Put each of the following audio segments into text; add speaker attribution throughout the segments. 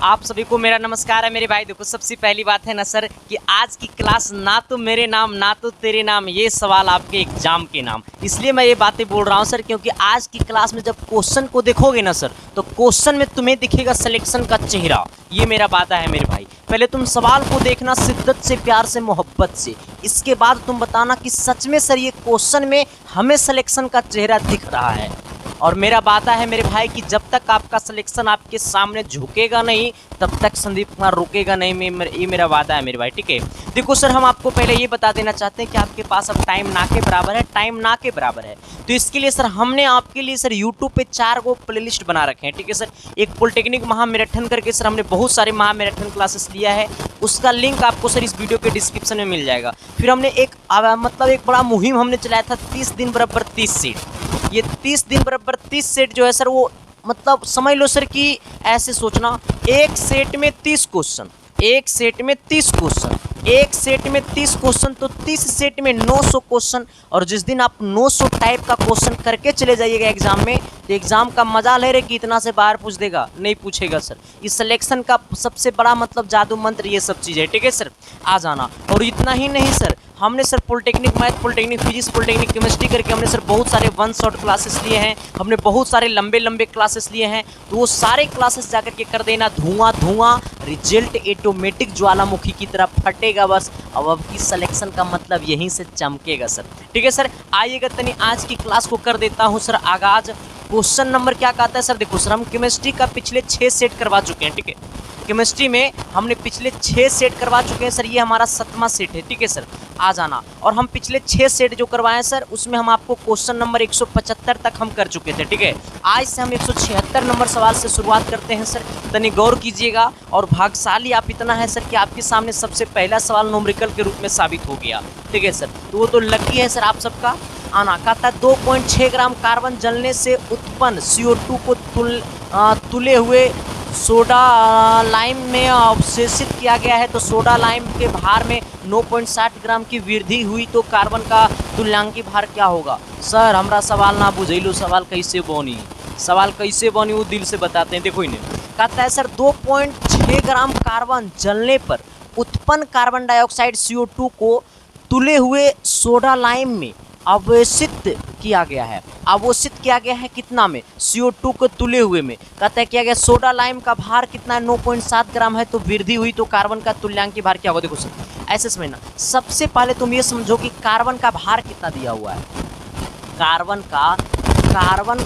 Speaker 1: आप सभी को मेरा नमस्कार है मेरे भाई। देखो, सबसे पहली बात है ना सर कि आज की क्लास ना तो मेरे नाम ना तो तेरे नाम, ये सवाल आपके एग्जाम के नाम। इसलिए मैं ये बातें बोल रहा हूँ सर, क्योंकि आज की क्लास में जब क्वेश्चन को देखोगे ना सर, तो क्वेश्चन में तुम्हें दिखेगा सिलेक्शन का चेहरा। ये मेरा वादा है मेरे भाई। पहले तुम सवाल को देखना शिद्दत से, प्यार से, मोहब्बत से। इसके बाद तुम बताना कि सच में सर ये क्वेश्चन में हमें सिलेक्शन का चेहरा दिख रहा है। और मेरा वादा है मेरे भाई कि जब तक आपका सिलेक्शन आपके सामने झुकेगा नहीं, तब तक संदीप कुमार रुकेगा नहीं। ये मेरा वादा है मेरे भाई, ठीक है। देखो सर, हम आपको पहले ये बता देना चाहते हैं कि आपके पास अब टाइम ना के बराबर है, टाइम ना के बराबर है। तो इसके लिए सर हमने आपके लिए सर यूट्यूब पे 4 गो प्लेलिस्ट बना रखे हैं, ठीक है सर। एक पॉलिटेक्निक महामैराथन करके सर हमने बहुत सारे महामैराथन क्लासेस लिया है, उसका लिंक आपको सर इस वीडियो के डिस्क्रिप्शन में मिल जाएगा। फिर हमने एक बड़ा मुहिम हमने चलाया था, 30 दिन बराबर 30 सीट। ये 30 दिन बराबर 30 सेट जो है सर, वो मतलब समझ लो सर कि ऐसे सोचना, एक सेट में 30 क्वेश्चन, एक सेट में 30 क्वेश्चन, एक सेट में 30 क्वेश्चन, तो 30 सेट में 900 क्वेश्चन। और जिस दिन आप 900 टाइप का क्वेश्चन करके चले जाइएगा एग्जाम में, तो एग्जाम का मजा ले रहे कि इतना से बाहर पूछ देगा, नहीं पूछेगा सर। इस सिलेक्शन का सबसे बड़ा मतलब जादू मंत्र ये सब चीज़ है, ठीक है सर। आ जाना। और इतना ही नहीं सर, हमने sir polytechnic math, polytechnic physics, polytechnic chemistry करके हमने सर बहुत सारे 1 शॉट क्लासेस लिए हैं, हमने बहुत सारे लंबे लंबे क्लासेस लिए हैं। तो वो सारे क्लासेस जाकर के कर देना धुआं धुआं, रिजल्ट ऑटोमेटिक ज्वालामुखी की तरह फटेगा बस। अब की सिलेक्शन का मतलब यहीं से चमकेगा सर, ठीक है सर। आइएगा तनी आज की क्लास को कर देता हूँ सर आगाज। क्वेश्चन नंबर क्या कहता है सर, देखो सर, हम केमिस्ट्री का पिछले 6 सेट करवा चुके हैं, ठीक है। केमिस्ट्री में हमने पिछले 6 सेट करवा चुके हैं सर, ये हमारा 7वां सेट है, ठीक है सर। आ जाना। और हम पिछले 6 सेट जो करवाए हैं सर, उसमें हम आपको क्वेश्चन नंबर 175 तक हम कर चुके थे, ठीक है। आज से हम 176 नंबर सवाल से शुरुआत करते हैं सर। तनी गौर कीजिएगा। और भाग्यशाली आप इतना है सर कि आपके सामने सबसे पहला सवाल न्यूमेरिकल के रूप में साबित हो गया, ठीक है सर। तो वो तो लकी है सर आप सबका। आना कहता है 2.6 ग्राम कार्बन जलने से उत्पन्न CO2 को तुले हुए सोडा लाइम में अवशोषित किया गया है। तो सोडा लाइम के भार में 9.60 ग्राम की वृद्धि हुई, तो कार्बन का तुल्यांकी भार क्या होगा? सर हमरा सवाल ना बुझेलो, सवाल कैसे बनी, सवाल कैसे बनी वो दिल से बताते हैं। देखो इन्हें कहता है सर 2.6 ग्राम कार्बन जलने पर उत्पन्न कार्बन डाइऑक्साइड CO2 को तुले हुए सोडा लाइम में अवशोषित किया गया है। अवशोषित किया गया है कितना में? CO2 को तुले हुए में। कहता है किया गया सोडा लाइम का भार कितना है? 9.7 ग्राम है। तो वृद्धि हुई, तो कार्बन का तुल्यांकी भार क्या होगा? देखो सर ऐसे समझना। सबसे पहले तुम ये समझो कि कार्बन का भार कितना दिया हुआ है। कार्बन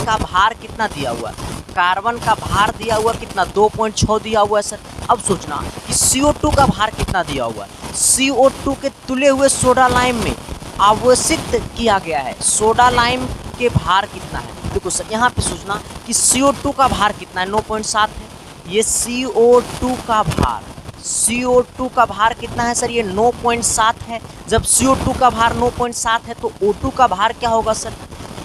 Speaker 1: का भार कितना दिया हुआ है? कार्बन का भार दिया हुआ कितना? 2.6 दिया हुआ है सर। अब सोचना कि CO2 का भार कितना दिया हुआ है। CO2 के तुले हुए सोडा लाइम में अवशोषित किया गया है। सोडा लाइम के भार कितना है? देखो सर यहाँ पे सोचना कि CO2 का भार कितना है? 9.7 है। ये CO2 का भार, CO2 का भार कितना है सर? ये 9.7 है। जब CO2 का भार 9.7 है, तो O2 का भार क्या होगा सर?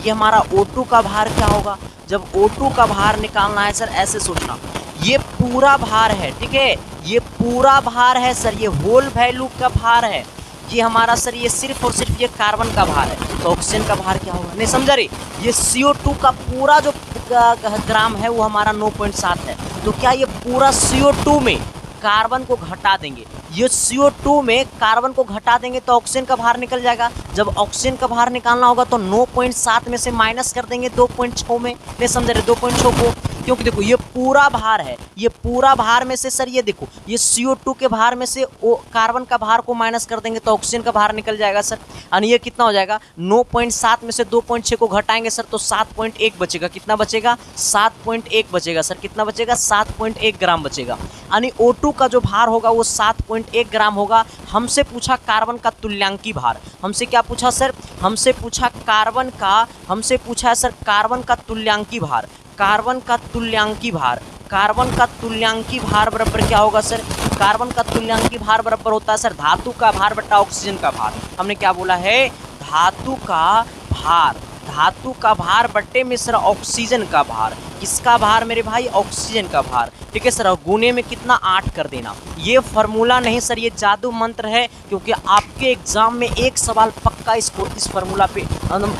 Speaker 1: ये हमारा O2 का भार क्या होगा? जब O2 का भार निकालना है सर, ऐसे सोचना, ये पूरा भार है, ठीक है। ये पूरा भार है सर, ये होल वैल्यू का भार है। ये हमारा सर ये सिर्फ और सिर्फ ये कार्बन का भार है। तो ऑक्सीजन का भार क्या होगा? नहीं समझा रही? ये CO2 का पूरा जो ग्राम है वो हमारा 9.7 है। तो क्या ये पूरा CO2 में कार्बन को घटा देंगे, ये CO2 में कार्बन को घटा देंगे तो ऑक्सीजन का भार निकल जाएगा। जब ऑक्सीजन का भार निकालना होगा तो 9.7 में से माइनस कर देंगे 2.6 में। नहीं समझ रहे? 2.6 को, क्योंकि देखो ये पूरा भार है, ये पूरा भार में से सर ये देखो ये CO2 के भार में से कार्बन का भार को माइनस कर देंगे तो ऑक्सीजन का भार निकल जाएगा सर। और ये कितना हो जाएगा? 9.7 में से 2.6 को घटाएंगे सर तो 7.1 बचेगा। कितना बचेगा? 7.1 बचेगा सर। कितना बचेगा? 7.1 ग्राम बचेगा। यानी O2 का जो भार होगा वो 7.1 ग्राम होगा। हमसे पूछा कार्बन का तुल्यांकी भार। हमसे क्या पूछा सर? हमसे पूछा कार्बन का, हमसे पूछा है सर कार्बन का तुल्यांकी भार। कार्बन का तुल्यांकी भार, कार्बन का तुल्यांकी भार बराबर क्या होगा सर? कार्बन का तुल्यांकी भार बराबर होता है सर धातु का भार बटा ऑक्सीजन का भार। हमने क्या बोला है? धातु का भार, धातु का भार बट्टे में सर ऑक्सीजन का भार। किसका भार मेरे भाई, ऑक्सीजन का भार, ठीक है सर। और गुने में कितना 8 कर देना। ये फार्मूला नहीं सर, ये जादू मंत्र है, क्योंकि आपके एग्जाम में एक सवाल पक्का इसको इस फार्मूला पे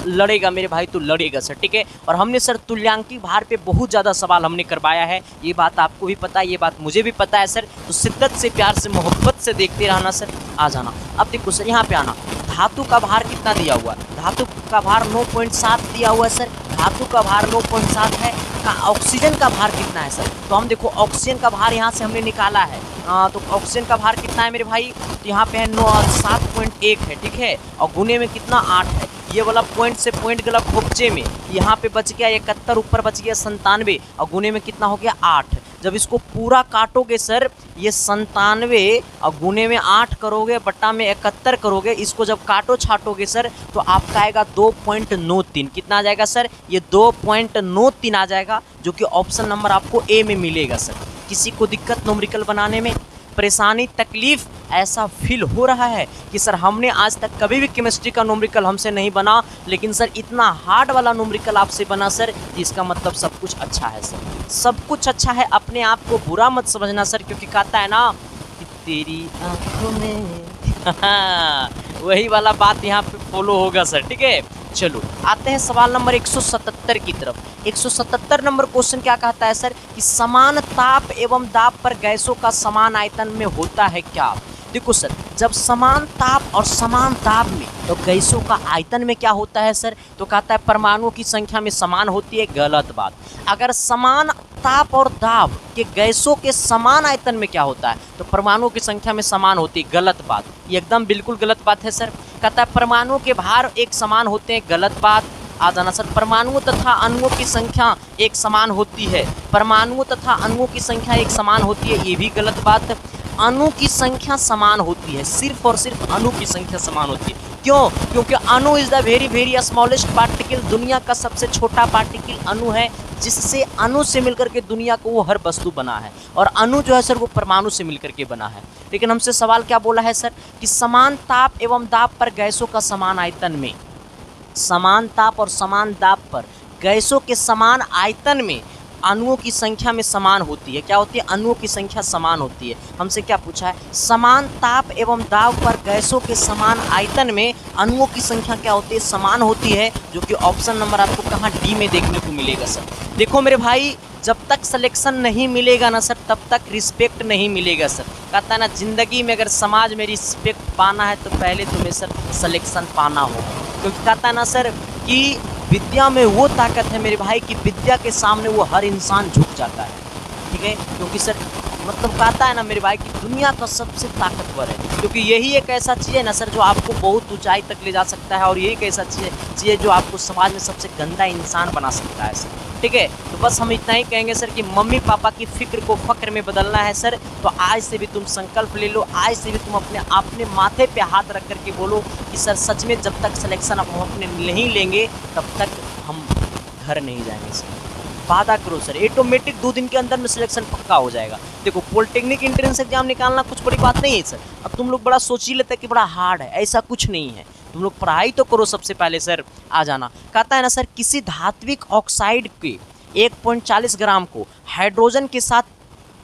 Speaker 1: लड़ेगा मेरे भाई, तो लड़ेगा सर, ठीक है। और हमने सर तुल्यांकी भार पे बहुत ज़्यादा सवाल हमने करवाया है, ये बात आपको भी पता है, ये बात मुझे भी पता है सर। तो शिद्दत से, प्यार से, मोहब्बत से देखते रहना सर। आ जाना अब देखो सर, यहाँ पे आना। धातु का भार कितना दिया हुआ है, धातु का भार 9.7 दिया हुआ है सर, धातु का भार 9.7 है। ऑक्सीजन का भार कितना है सर, तो हम देखो ऑक्सीजन का भार यहाँ से हमने निकाला है। तो ऑक्सीजन का भार कितना है मेरे भाई, तो यहाँ पे है 7.1 है, ठीक है। और गुने में कितना 8 है। ये वाला पॉइंट से पॉइंट गला खोपचे में, यहाँ पे बच गया 71, ऊपर बच गया 97, और गुने में कितना हो गया 8। जब इसको पूरा काटोगे सर, ये 97 और गुने में 8 करोगे, बट्टा में 71 करोगे, इसको जब काटो छाटोगे सर, तो आपका आएगा 2.93। कितना आ जाएगा सर, ये 2.93 आ जाएगा, जो कि ऑप्शन नंबर आपको ए में मिलेगा सर। किसी को दिक्कत न्यूमेरिकल बनाने में, परेशानी, तकलीफ, ऐसा फील हो रहा है कि सर हमने आज तक कभी भी केमिस्ट्री का न्यूमेरिकल हमसे नहीं बना, लेकिन सर इतना हार्ड वाला न्यूमेरिकल आपसे बना सर, इसका मतलब सब कुछ अच्छा है सर, सब कुछ अच्छा है। अपने आप को बुरा मत समझना सर, क्योंकि कहता है ना कि तेरी आंखों में वही वाला बात यहाँ पे फॉलो होगा सर, ठीक है। चलो आते हैं सवाल नंबर 177 की तरफ। 177 नंबर क्वेश्चन क्या कहता है सर, कि समान ताप एवं दाब पर गैसों का समान आयतन में होता है क्या। देखो सर, जब समान ताप और समान दाब में, तो गैसों का आयतन में क्या होता है सर, तो कहता है परमाणुओं की संख्या में समान होती है, गलत बात। अगर समान ताप और दाब के गैसों के समान आयतन में क्या होता है, तो परमाणुओं की संख्या में समान होती है, गलत बात। ये एकदम बिल्कुल गलत बात है सर। कहता है परमाणुओं के भार एक समान होते हैं, गलत बात। आ जाना सर, परमाणुओं तथा अणुओं की संख्या एक समान होती है, परमाणुओं तथा अणुओं की संख्या एक समान होती है, ये भी गलत बात। अणु की संख्या समान होती है, सिर्फ और सिर्फ अणु की संख्या समान होती है। क्यों, क्योंकि अणु is the very very smallest particle, दुनिया का सबसे छोटा पार्टिकल अणु है, जिससे अणु से मिलकर के दुनिया को वो हर वस्तु बना है। और अणु जो है सर, वो परमाणु से मिलकर के बना है। लेकिन हमसे सवाल क्या बोला है सर, कि समान ताप एवं दाब पर गैसों का समान आयतन में, समान ताप और समान दाब पर गैसों के समान आयतन में अणुओं की संख्या में समान होती है। क्या होती है, अणुओं की संख्या समान होती है। हमसे क्या पूछा है, समान ताप एवं दाब पर गैसों के समान आयतन में अणुओं की संख्या क्या होती है, समान होती है, जो कि ऑप्शन नंबर आपको कहाँ, डी में देखने को मिलेगा सर। देखो मेरे भाई, जब तक सिलेक्शन नहीं मिलेगा ना सर, तब तक रिस्पेक्ट नहीं मिलेगा सर। कहता है ना, ज़िंदगी में अगर समाज में रिस्पेक्ट पाना है, तो पहले तुम्हें सर सिलेक्शन पाना होगा। क्योंकि कहता है ना सर, कि विद्या में वो ताकत है मेरे भाई, कि विद्या के सामने वो हर इंसान झुक जाता है, ठीक है। क्योंकि सर मतलब कहता है ना मेरे भाई, कि दुनिया का सबसे ताकतवर है, क्योंकि यही एक ऐसा चीज़ है ना सर, जो आपको बहुत ऊंचाई तक ले जा सकता है, और यही एक ऐसा चीज़ है जो आपको समाज में सबसे गंदा इंसान बना सकता है सर, ठीक है। तो बस हम इतना ही कहेंगे सर, कि मम्मी पापा की फिक्र को फक्र में बदलना है सर। तो आज से भी तुम संकल्प ले लो, आज से भी तुम अपने माथे पे हाथ रख करके बोलो कि सर सच में जब तक सिलेक्शन हम अपने नहीं लेंगे, तब तक हम घर नहीं जाएंगे सर। वादा करो सर, ऑटोमेटिक 2 दिन के अंदर में सिलेक्शन पक्का हो जाएगा। देखो पॉलिटेक्निक एंट्रेंस एग्जाम निकालना कुछ बड़ी बात नहीं है सर। अब तुम लोग बड़ा सोच ही लेते हैं कि बड़ा हार्ड है, ऐसा कुछ नहीं है। तुम लोग पढ़ाई तो करो सबसे पहले सर। आ जाना, कहता है ना सर, किसी धात्विक ऑक्साइड के 1.40 ग्राम को हाइड्रोजन के साथ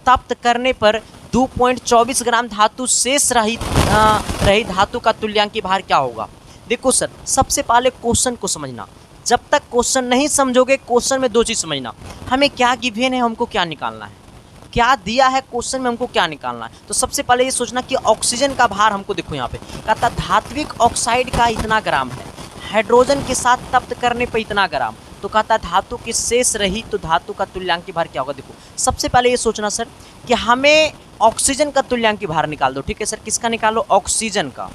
Speaker 1: तप्त करने पर 2.24 ग्राम धातु शेष रही धातु का तुल्यांकी भार क्या होगा। देखो सर, सबसे पहले क्वेश्चन को समझना। जब तक क्वेश्चन नहीं समझोगे, क्वेश्चन में 2 चीज़ समझना, हमें क्या गिवन है, हमको क्या निकालना है, क्या दिया है क्वेश्चन में, हमको क्या निकालना है। तो सबसे पहले ये सोचना कि ऑक्सीजन का भार हमको, देखो यहाँ पे कहता धात्विक ऑक्साइड का इतना ग्राम है, हाइड्रोजन के साथ तप्त करने पर इतना ग्राम, तो कहता है धातु की शेष रही तो धातु का तुल्यांकी भार क्या होगा। देखो सबसे पहले ये सोचना सर, कि हमें ऑक्सीजन का तुल्यांकी भार निकाल दो, ठीक है सर। किसका निकालो, ऑक्सीजन का,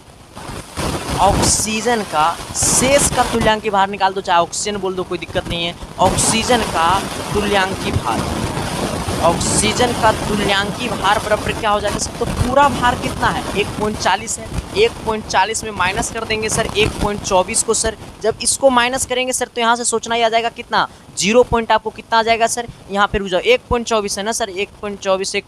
Speaker 1: ऑक्सीजन का शेष का तुल्यांकी भार निकाल दो, चाहे ऑक्सीजन बोल दो, कोई दिक्कत नहीं है। ऑक्सीजन का तुल्यांकी भार, ऑक्सीजन का तुल्यांकी भार बराबर क्या हो जाएगा सर, तो पूरा भार कितना है, 1.40 है। 1.40 में माइनस कर देंगे सर 1.24 को सर। जब इसको माइनस करेंगे सर, तो यहाँ से सोचना ही आ जाएगा कितना, 0 पॉइंट आपको कितना आ जाएगा सर, यहाँ पे रुक जाओ, 1.24 है ना सर, 1.24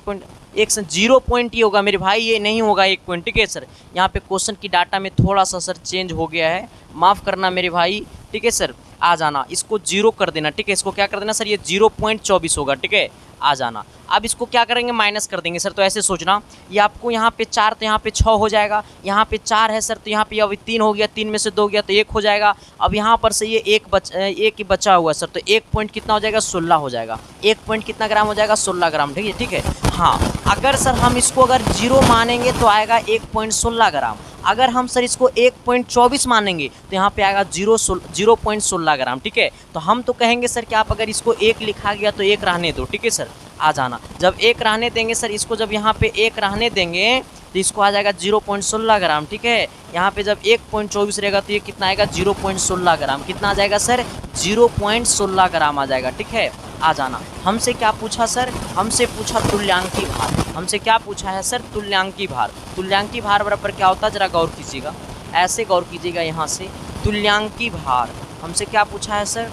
Speaker 1: 1 से 0 पॉइंट ही होगा मेरे भाई, ये नहीं होगा 1 पॉइंट, ठीक है सर। यहाँ पे क्वेश्चन की डाटा में थोड़ा सा सर चेंज हो गया है, माफ़ करना मेरे भाई, ठीक है सर, आ जाना, इसको 0 कर देना, ठीक है, इसको क्या कर देना सर, ये 0.24 होगा, ठीक है, आ जाना। अब इसको क्या करेंगे, माइनस कर देंगे सर। तो ऐसे सोचना, ये आपको यहाँ पे 4 तो यहाँ पे 6 हो जाएगा, यहाँ पे 4 है सर तो यहाँ पे अभी 3 हो गया, 3 में से 2 गया तो 1 हो जाएगा। अब यहाँ पर से ये एक ही बचा हुआ है सर, तो 1 पॉइंट कितना हो जाएगा, 16 हो जाएगा। 1 पॉइंट कितना ग्राम हो जाएगा, 16 ग्राम, ठीक है, ठीक है। हाँ, अगर सर हम इसको अगर 0 मानेंगे तो आएगा 1.16 ग्राम। अगर हम सर इसको 1.24 मानेंगे तो यहाँ पे आएगा 0.16 ग्राम, ठीक है। तो हम तो कहेंगे सर कि आप अगर इसको 1 लिखा गया तो 1 रहने दो, ठीक है सर, आ जाना। जब 1 रहने देंगे सर, इसको जब यहाँ पे 1 रहने देंगे तो इसको आ जाएगा 0.16 ग्राम, ठीक है। यहाँ पे जब 1.24 रहेगा तो ये कितना आएगा, 0.16 ग्राम। कितना आ जाएगा सर, 0.16 ग्राम आ जाएगा, ठीक है, आ जाना। हमसे क्या पूछा सर, हमसे पूछा तुल्यांकी भार। हमसे क्या पूछा है सर, तुल्यांकी भार। तुल्यांकी भार बराबर क्या होता है, जरा गौर कीजिएगा, ऐसे गौर कीजिएगा, यहाँ से तुल्यांकी भार हमसे क्या पूछा है सर,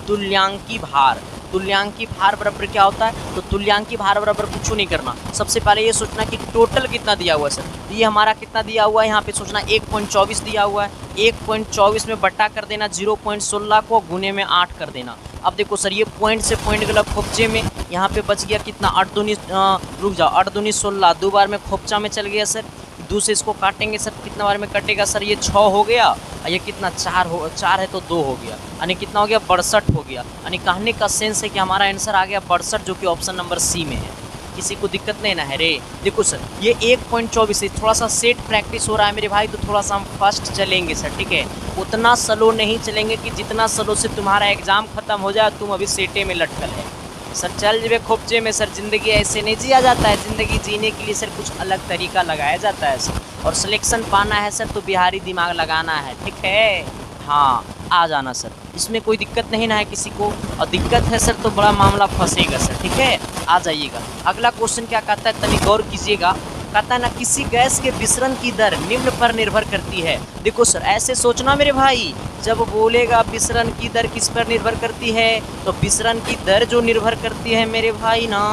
Speaker 1: तुल्यांकी भार। तुल्यांकी भार बराबर क्या होता है, तो तुल्यांकी भार बराबर कुछ नहीं करना, सबसे पहले ये सोचना कि टोटल कितना दिया हुआ है सर। तो ये हमारा कितना दिया हुआ है, यहाँ पे सोचना 1.24 दिया हुआ है, 1.24 में बटा कर देना 0.16 को, गुने में 8 कर देना। अब देखो सर, ये पॉइंट से पॉइंट गला खोपचे में, यहाँ पे बच गया कितना, 8 दूनी, रुक जाओ, 8 दूनी 16, 2 बार में खोपचा में चल गया सर। 2 से इसको काटेंगे सर, कितना बार में कटेगा सर, ये 6 हो गया, ये कितना 4 है तो 2 हो गया, यानी कितना हो गया, 62 हो गया। यानी कहने का सेंस है कि हमारा आंसर आ गया 62, जो कि ऑप्शन नंबर सी में है। किसी को दिक्कत नहीं ना है रे। देखो सर, ये 1.24 है, थोड़ा सा सेट प्रैक्टिस हो रहा है मेरे भाई, तो थोड़ा सा हम फास्ट चलेंगे सर, ठीक है। उतना स्लो नहीं चलेंगे कि जितना स्लो से तुम्हारा एग्जाम खत्म हो जाए, तुम अभी सेटे में लटकल है सर। चल जब खोपचे में सर, ज़िंदगी ऐसे नहीं जिया जाता है। ज़िंदगी जीने के लिए सर कुछ अलग तरीका लगाया जाता है सर, और सिलेक्शन पाना है सर तो बिहारी दिमाग लगाना है, ठीक है। हाँ, आ जाना सर, इसमें कोई दिक्कत नहीं ना है किसी को, और दिक्कत है सर तो बड़ा मामला फंसेगा सर, ठीक है, आ जाइएगा। अगला क्वेश्चन क्या कहता है, तनी गौर कीजिएगा। कहता है ना, किसी गैस के विसरण की दर निम्न पर निर्भर करती है। देखो सर, ऐसे सोचना मेरे भाई, जब बोलेगा विसरण की दर किस पर निर्भर करती है, तो विसरण की दर जो निर्भर करती है मेरे भाई ना,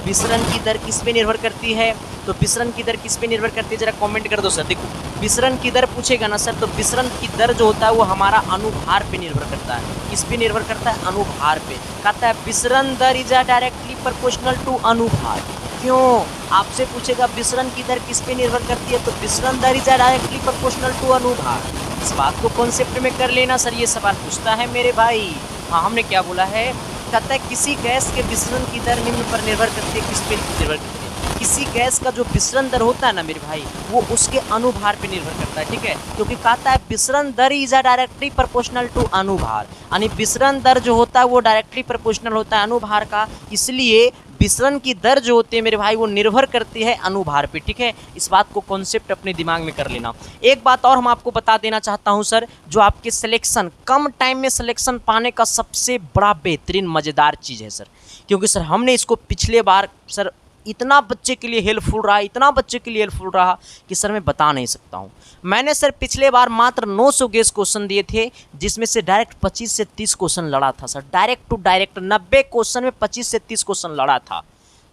Speaker 1: विसरण की दर किस पे निर्भर करती है, तो विसरण की दर किस पे निर्भर करती है, जरा कमेंट कर दो सर। देखो, विसरण की दर पूछेगा ना सर, तो विसरण की दर जो होता है वो हमारा अनुभार पे निर्भर करता है। किस पे निर्भर करता है, अनुभार पे। कहता है विसरण दर इज डायरेक्टली प्रोपोर्शनल टू अनुभार। क्यों, आपसे पूछेगा विसरण की दर किस पे निर्भर करती है, तो विसरण दर इज डायरेक्टली प्रोपोर्शनल टू अनुभार। इस बात को कॉन्सेप्ट में कर लेना सर, ये सवाल पूछता है मेरे भाई। हाँ, हमने क्या बोला है, कहता है किसी गैस के विसरण की दर निम्न पर निर्भर करती है। किस पे निर्भर करती है, किसी गैस का जो विसरण दर होता है ना मेरे भाई, वो उसके अनुभार पे निर्भर करता है, ठीक है। क्योंकि कहता है विसरण दर इज डायरेक्टली प्रोपोर्शनल टू अनुभार, यानी विसरण दर जो होता है वो डायरेक्टली प्रोपोर्शनल होता है अनुभार का, इसलिए विसरण की दर जो होती है मेरे भाई वो निर्भर करती है अनुभार पे, ठीक है। इस बात को कॉन्सेप्ट अपने दिमाग में कर लेना। एक बात और हम आपको बता देना चाहता हूं सर, जो आपके सिलेक्शन, कम टाइम में सिलेक्शन पाने का सबसे बड़ा बेहतरीन मज़ेदार चीज़ है सर, क्योंकि सर हमने इसको पिछले बार सर इतना बच्चे के लिए हेल्पफुल रहा, इतना बच्चे के लिए हेल्पफुल रहा कि सर मैं बता नहीं सकता हूँ। मैंने सर पिछले बार मात्र 900 गेस क्वेश्चन दिए थे, जिसमें से डायरेक्ट 25 से 30 क्वेश्चन लड़ा था sir, direct to direct 90 question में 25 से 30 क्वेश्चन लड़ा था।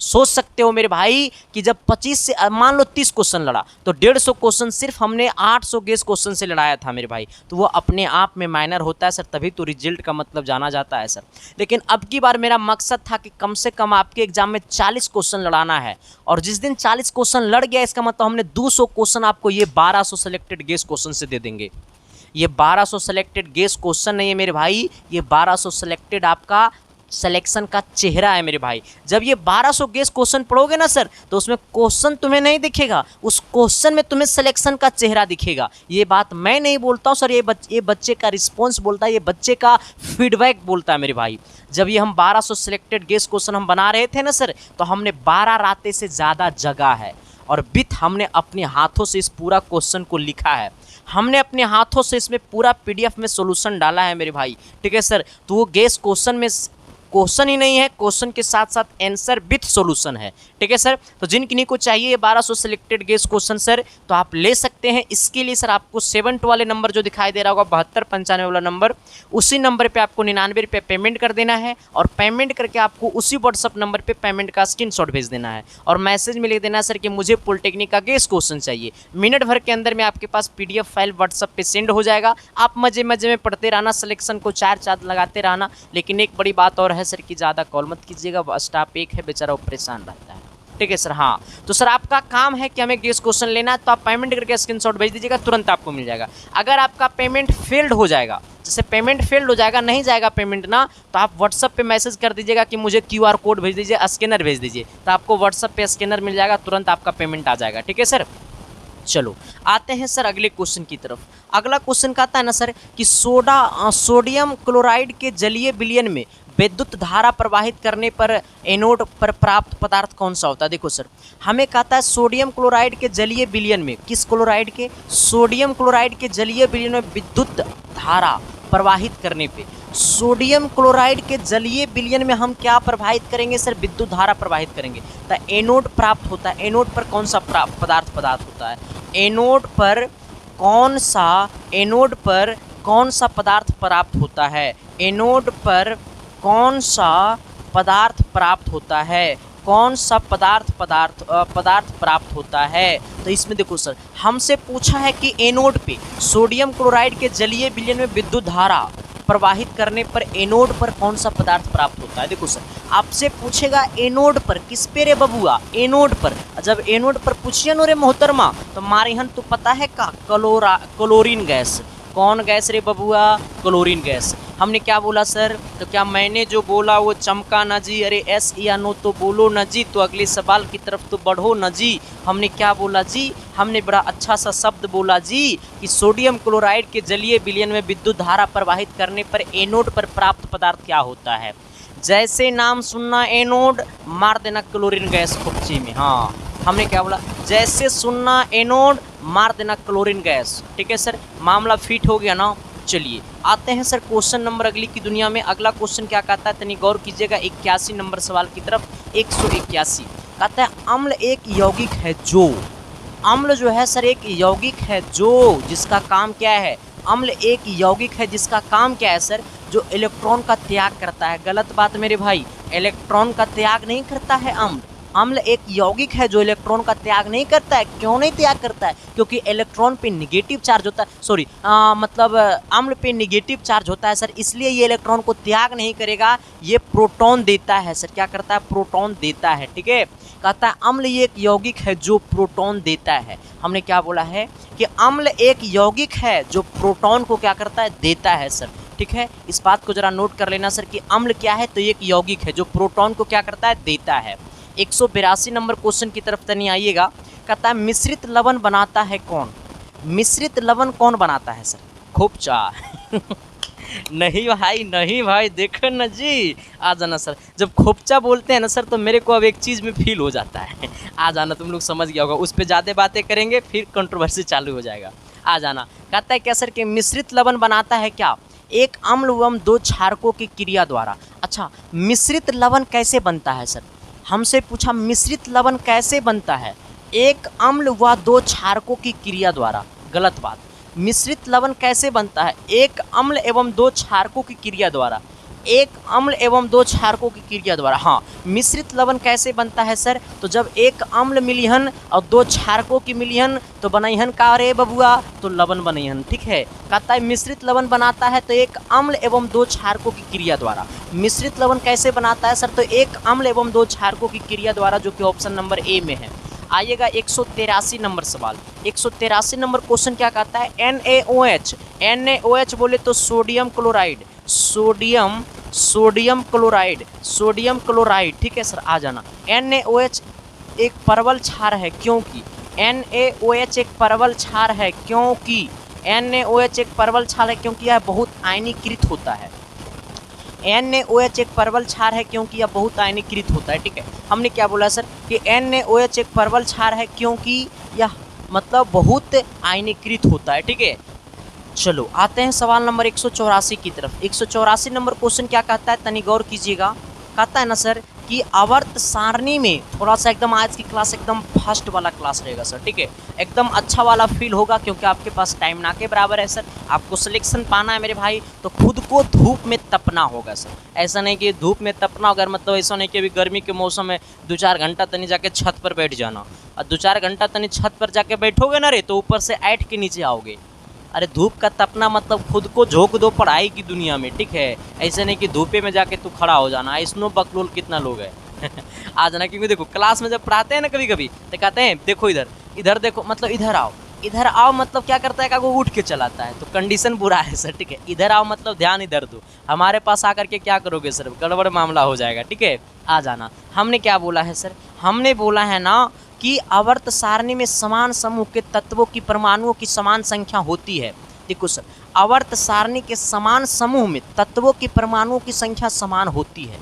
Speaker 1: सोच सकते हो मेरे भाई कि जब 25 से मान लो 30 क्वेश्चन लड़ा, तो 150 क्वेश्चन सिर्फ हमने 800 गेस क्वेश्चन से लड़ाया था मेरे भाई। तो वो अपने आप में माइनर होता है सर, तभी तो रिजल्ट का मतलब जाना जाता है सर। लेकिन अब की बार मेरा मकसद था कि कम से कम आपके एग्जाम में 40 क्वेश्चन लड़ाना है, और जिस दिन 40 क्वेश्चन लड़ गया, इसका मतलब हमने 200 क्वेश्चन आपको ये 1200 सेलेक्टेड गेस क्वेश्चन से दे देंगे। ये 1200 सेलेक्टेड गेस क्वेश्चन नहीं है मेरे भाई, ये 1200 सेलेक्टेड आपका सिलेक्शन का चेहरा है मेरे भाई। जब ये 1200 गेस क्वेश्चन पढ़ोगे ना सर, तो उसमें क्वेश्चन तुम्हें नहीं दिखेगा, उस क्वेश्चन में तुम्हें सिलेक्शन का चेहरा दिखेगा। ये बात मैं नहीं बोलता हूँ सर, ये बच्चे का रिस्पॉन्स बोलता है, ये बच्चे का फीडबैक बोलता है मेरे भाई। जब ये हम 1200 सिलेक्टेड गेस क्वेश्चन हम बना रहे थे ना सर, तो हमने 12 रातें से ज़्यादा जगा है, और विथ हमने अपने हाथों से इस पूरा क्वेश्चन को लिखा है, हमने अपने हाथों से इसमें पूरा PDF में सोल्यूशन डाला है मेरे भाई, ठीक है सर। तो वो गेस क्वेश्चन में क्वेश्चन ही नहीं है, क्वेश्चन के साथ साथ आंसर विथ सॉल्यूशन है। ठीक है सर, तो जिन किन्हीं को चाहिए ये 1200 सिलेक्टेड गेस क्वेश्चन सर, तो आप ले सकते हैं। इसके लिए सर आपको 7 वाले नंबर जो दिखाई दे रहा होगा 7295 वाला नंबर, उसी नंबर पे आपको 99 रुपये पेमेंट कर देना है, और पेमेंट करके आपको उसी व्हाट्सअप नंबर पे पेमेंट का स्क्रीनशॉट भेज देना है, और मैसेज में लिख देना है सर कि मुझे पॉलिटेक्निक का गेस क्वेश्चन चाहिए। मिनट भर के अंदर में आपके पास PDF फाइल व्हाट्सअप पे सेंड हो जाएगा। आप मजे मजे में पढ़ते रहना, सिलेक्शन को चार चांद लगाते रहना। लेकिन एक बड़ी बात और है सर कि ज़्यादा कॉल मत कीजिएगा, स्टाफ एक है बेचारा, वो परेशान रहता है। ठीक है सर। हाँ, तो सर आपका काम है कि हमें गेस क्वेश्चन लेना है, तो आप पेमेंट करके स्क्रीनशॉट भेज दीजिएगा, तुरंत आपको मिल जाएगा। अगर आपका पेमेंट फेल्ड हो जाएगा, जैसे पेमेंट फेल्ड हो जाएगा, नहीं जाएगा पेमेंट ना, तो आप व्हाट्सअप पे मैसेज कर दीजिएगा कि मुझे QR कोड भेज दीजिए, स्कैनर भेज दीजिए, तो आपको व्हाट्सअप पे स्कैनर मिल जाएगा, तुरंत आपका पेमेंट आ जाएगा। ठीक है सर। चलो आते हैं सर अगले क्वेश्चन की तरफ। अगला क्वेश्चन कहता है ना सर कि सोडियम क्लोराइड के जलीय विलयन में विद्युत धारा प्रवाहित करने पर एनोड पर प्राप्त पदार्थ कौन सा होता है। देखो सर, हमें कहता है सोडियम क्लोराइड के जलीय विलयन में, किस क्लोराइड के, सोडियम क्लोराइड के जलीय विलयन में विद्युत धारा प्रवाहित करने पे, सोडियम क्लोराइड के जलीय विलयन में हम क्या प्रवाहित करेंगे सर, विद्युत धारा प्रवाहित करेंगे, तो एनोड प्राप्त होता है। एनोड पर कौन सा पदार्थ होता है, एनोड पर कौन सा पदार्थ प्राप्त होता है, एनोड पर कौन सा पदार्थ प्राप्त होता है, कौन सा पदार्थ प्राप्त होता है। तो इसमें देखो सर, हमसे पूछा है कि एनोड पे सोडियम क्लोराइड के जलीय विलयन में विद्युत धारा प्रवाहित करने पर एनोड पर कौन सा पदार्थ प्राप्त होता है। देखो सर, आपसे पूछेगा एनोड पर, किस पे रे बबुआ, एनोड पर। जब एनोड पर पूछिए नो रे मोहतरमा, तो मारिहन तो पता है का, क्लोरीन गैस। कौन गैस रे बबुआ, क्लोरीन गैस। हमने क्या बोला सर, तो क्या मैंने जो बोला वो चमका न जी, अरे एस या नो तो बोलो न जी, तो अगले सवाल की तरफ तो बढ़ो न जी। हमने क्या बोला जी, हमने बड़ा अच्छा सा शब्द बोला जी कि सोडियम क्लोराइड के जलीय विलयन में विद्युत धारा प्रवाहित करने पर एनोड पर प्राप्त पदार्थ क्या होता है। जैसे नाम सुनना एनोड, मार देना क्लोरीन गैस खुपची में। हाँ, हमने क्या बोला, जैसे सुनना एनोड, मार देना क्लोरीन गैस। ठीक है सर, मामला फिट हो गया ना। चलिए आते हैं सर क्वेश्चन नंबर अगली की दुनिया में। अगला क्वेश्चन क्या कहता है, तनी गौर कीजिएगा 81 नंबर सवाल की तरफ। 181 कहता है अम्ल एक यौगिक है जो, अम्ल जो है सर एक यौगिक है जो, जिसका काम क्या है, अम्ल एक यौगिक है जिसका काम क्या है सर, जो इलेक्ट्रॉन का त्याग करता है। गलत बात मेरे भाई, इलेक्ट्रॉन का त्याग नहीं करता है अम्ल। अम्ल एक यौगिक है जो इलेक्ट्रॉन का त्याग नहीं करता है। क्यों नहीं त्याग करता है, क्योंकि इलेक्ट्रॉन पे निगेटिव चार्ज होता है, सॉरी मतलब अम्ल पे निगेटिव चार्ज होता है सर, इसलिए ये इलेक्ट्रॉन को त्याग नहीं करेगा, ये प्रोटॉन देता है सर। क्या करता है, प्रोटॉन देता है। ठीक है, कहता है अम्ल ये एक यौगिक है जो प्रोटॉन देता है। हमने क्या बोला है कि अम्ल एक यौगिक है जो प्रोटॉन को क्या करता है, देता है सर। ठीक है, इस बात को जरा नोट कर लेना सर कि अम्ल क्या है, तो एक यौगिक है जो प्रोटॉन को क्या करता है, देता है। 182 नंबर क्वेश्चन की तरफ तनी आइएगा। कहता है मिश्रित लवण बनाता है कौन, मिश्रित लवण कौन बनाता है सर, खोपचा। नहीं भाई देखो न जी, आ जाना सर। जब खोपचा बोलते हैं ना सर, तो मेरे को अब एक चीज़ में फील हो जाता है। आ जाना, तुम लोग समझ गया होगा, उस पर ज़्यादा बातें करेंगे फिर कंट्रोवर्सी चालू हो जाएगा। आ जाना, कहता है क्या सर कि मिश्रित लवण बनाता है क्या, एक अम्ल एवं दो क्षारकों की क्रिया द्वारा। अच्छा, मिश्रित लवण कैसे बनता है सर, हमसे पूछा मिश्रित लवण कैसे बनता है, एक अम्ल व दो क्षारकों की क्रिया द्वारा। गलत बात, मिश्रित लवण कैसे बनता है, एक अम्ल एवं दो क्षारकों की क्रिया द्वारा, एक अम्ल एवं दो क्षारकों की क्रिया द्वारा। हाँ, मिश्रित लवण कैसे बनता है सर, तो जब एक अम्ल मिलिहन और दो क्षारकों की मिलिहन तो बनैहन का रे बबुआ, तो लवण बनैहन। ठीक है, कहता है मिश्रित लवण बनाता है तो एक अम्ल एवं दो क्षारकों की क्रिया द्वारा। मिश्रित लवण कैसे बनाता है सर, तो एक अम्ल एवं दो क्षारकों की क्रिया द्वारा, जो कि ऑप्शन नंबर ए में है। आइएगा 183 नंबर सवाल। 183 नंबर क्वेश्चन क्या कहता है, NaOH, NaOH बोले तो सोडियम क्लोराइड, सोडियम क्लोराइड। ठीक है सर, आ जाना। NaOH एक परवल क्षार है क्योंकि, NaOH एक परवल क्षार है क्योंकि, NaOH एक परवल क्षार है क्योंकि यह बहुत आयनीकृत होता है। NaOH एक परवल क्षार है क्योंकि यह बहुत आयनीकृत होता है। ठीक है, हमने क्या बोला सर कि NaOH एक परवल क्षार है क्योंकि यह मतलब बहुत आयनीकृत होता है। ठीक है, चलो आते हैं सवाल नंबर 184 की तरफ। 184 नंबर क्वेश्चन क्या कहता है, तनी गौर कीजिएगा। कहता है ना सर कि आवर्त सारणी में थोड़ा सा एकदम आज की क्लास एकदम फास्ट वाला क्लास रहेगा सर, ठीक है, एकदम अच्छा वाला फील होगा क्योंकि आपके पास टाइम ना के बराबर है सर। आपको सिलेक्शन पाना है मेरे भाई तो खुद को धूप में तपना होगा सर। ऐसा नहीं कि धूप में तपना होगा मतलब ऐसा नहीं कि अभी गर्मी के मौसम में 2-4 घंटा तनी जाके छत पर बैठ जाना, और 2-4 घंटा तनी छत पर जाके बैठोगे ना रे तो ऊपर से ऐठ के नीचे आओगे। अरे धूप का तपना मतलब खुद को झोंक दो पढ़ाई की दुनिया में, ठीक है, ऐसे नहीं कि धूपे में जाके तू खड़ा हो जाना। स्नो बकलोल कितना लोग है आ जाना, क्योंकि देखो क्लास में जब पढ़ाते हैं ना कभी कभी तो कहते हैं देखो इधर, इधर देखो मतलब इधर आओ, इधर आओ मतलब क्या करता है कि वो उठ के चलाता है, तो कंडीशन बुरा है सर, ठीक है। इधर आओ मतलब ध्यान इधर दो, हमारे पास आकर के क्या करोगे सर, गड़बड़ मामला हो जाएगा, ठीक है, आ जाना। हमने क्या बोला है सर, हमने बोला है ना कि आवर्त सारणी में समान समूह के तत्वों की परमाणुओं की समान संख्या होती है। देखो सर, आवर्त सारणी के समान समूह में तत्वों की परमाणुओं की संख्या समान होती है।